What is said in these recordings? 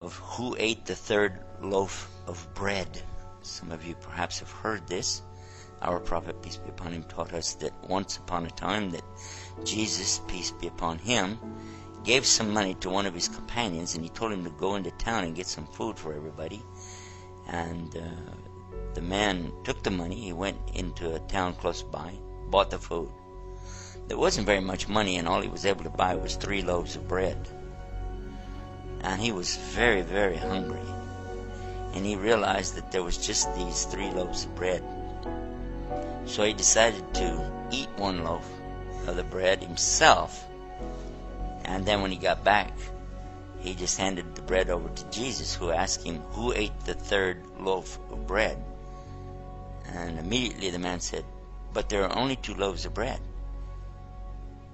of who ate the third loaf of bread. Some of you perhaps have heard this. Our prophet, peace be upon him, taught us that once upon a time that Jesus, peace be upon him, gave some money to one of his companions, and he told him to go into town and get some food for everybody. And the man took the money, he went into a town close by, bought the food. There wasn't very much money, and all he was able to buy was 3 loaves of bread. And he was very, very hungry. And he realized that there was just these 3 loaves of bread. So he decided to eat 1 loaf of the bread himself. And then when he got back, he just handed the bread over to Jesus, who asked him, who ate the 3rd loaf of bread? And immediately the man said, but there are only 2 loaves of bread.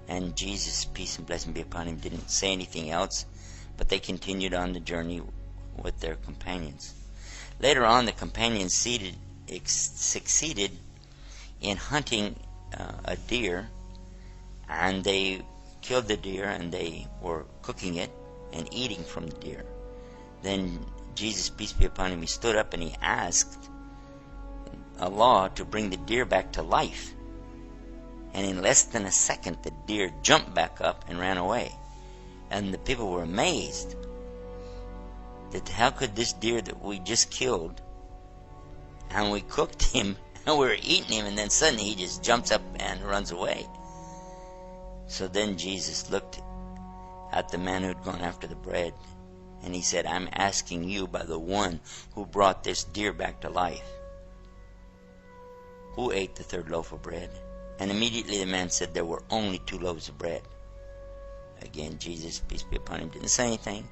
And Jesus, peace and blessing be upon him, didn't say anything else, but they continued on the journey with their companions. Later on, the companions succeeded in hunting a deer, and they killed the deer, and they were cooking it and eating from the deer. Then Jesus, peace be upon him, he stood up and he asked Allah to bring the deer back to life. And in less than a second, the deer jumped back up and ran away. And the people were amazed that how could this deer that we just killed, and we cooked him, and we were eating him, and then suddenly he just jumps up and runs away. So then Jesus looked at the man who had gone after the bread, and he said, I'm asking you by the one who brought this deer back to life, who ate the 3rd loaf of bread? And immediately the man said there were only 2 loaves of bread. Again, Jesus, peace be upon him, didn't say anything,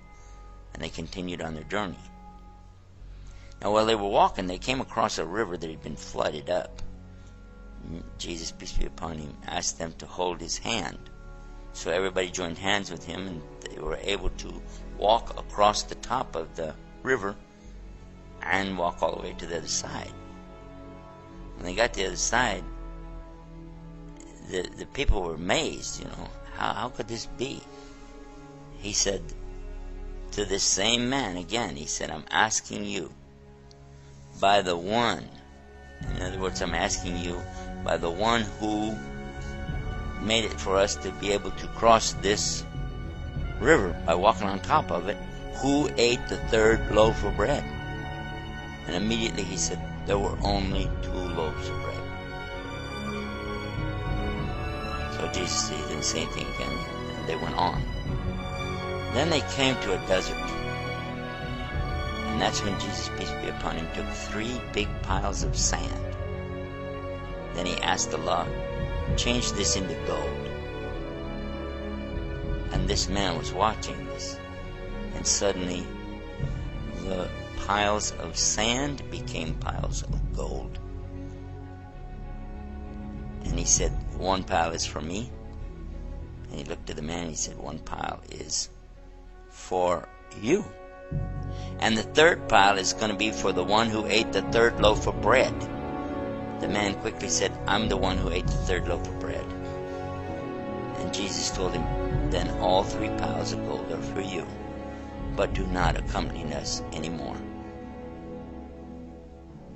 and they continued on their journey. Now while they were walking, they came across a river that had been flooded up. Jesus, peace be upon him, asked them to hold his hand. So everybody joined hands with him, and they were able to walk across the top of the river and walk all the way to the other side. When they got to the other side, the people were amazed, how could this be? He said to this same man again, he said, I'm asking you by the one, in other words, I'm asking you by the one who made it for us to be able to cross this river by walking on top of it, who ate the 3rd loaf of bread? And immediately he said, there were only 2 loaves of bread. So Jesus didn't say anything again, and they went on. Then they came to a desert, and that's when Jesus, peace be upon him, took 3 big piles of sand. Then he asked Allah, change this into gold. And this man was watching this, and suddenly the piles of sand became piles of gold. And he said, 1 pile is for me. And he looked at the man and he said, 1 pile is for you. And the 3rd pile is going to be for the one who ate the 3rd loaf of bread. The man quickly said, I'm the one who ate the 3rd loaf of bread. And Jesus told him, then all 3 piles of gold are for you, but do not accompany us anymore.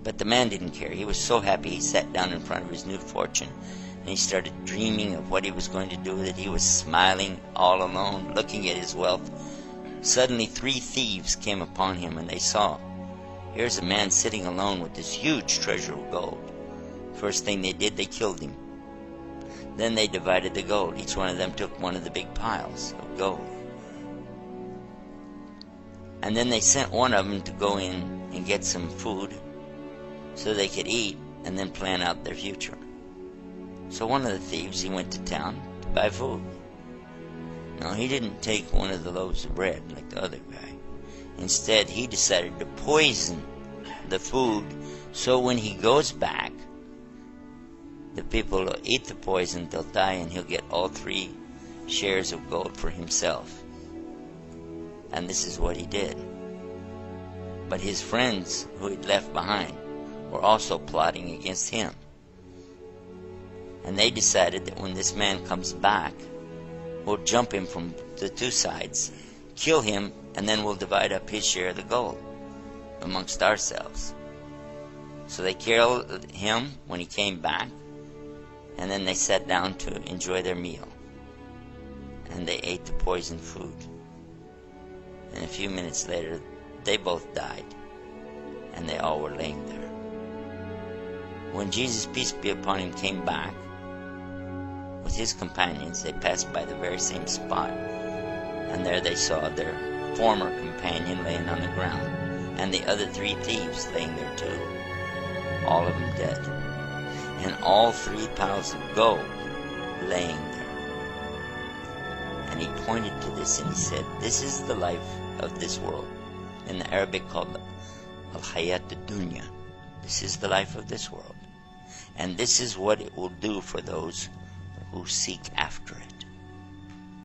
But the man didn't care. He was so happy. He sat down in front of his new fortune, and he started dreaming of what he was going to do with it. He was smiling all alone, looking at his wealth. Suddenly 3 thieves came upon him, and they saw, here's a man sitting alone with this huge treasure of gold. First thing they did, they killed him. Then they divided the gold. Each one of them took one of the big piles of gold. And then they sent one of them to go in and get some food so they could eat and then plan out their future. So one of the thieves, he went to town to buy food. No, he didn't take one of the loaves of bread like the other guy. Instead, he decided to poison the food, so when he goes back, the people will eat the poison, they'll die, and he'll get all 3 shares of gold for himself. And this is what he did. But his friends who he'd left behind were also plotting against him. And they decided that when this man comes back, we'll jump him from the 2 sides, kill him, and then we'll divide up his share of the gold amongst ourselves. So they killed him when he came back, and then they sat down to enjoy their meal. And they ate the poisoned food. And a few minutes later, they both died, and they all were laying there. When Jesus, peace be upon him, came back with his companions, they passed by the very same spot, and there they saw their former companion laying on the ground, and the other 3 thieves laying there too, all of them dead, and all 3 piles of gold laying there. And he pointed to this and he said, this is the life of this world, in the Arabic called al-hayat ad-dunya. This is the life of this world, and this is what it will do for those who seek after it.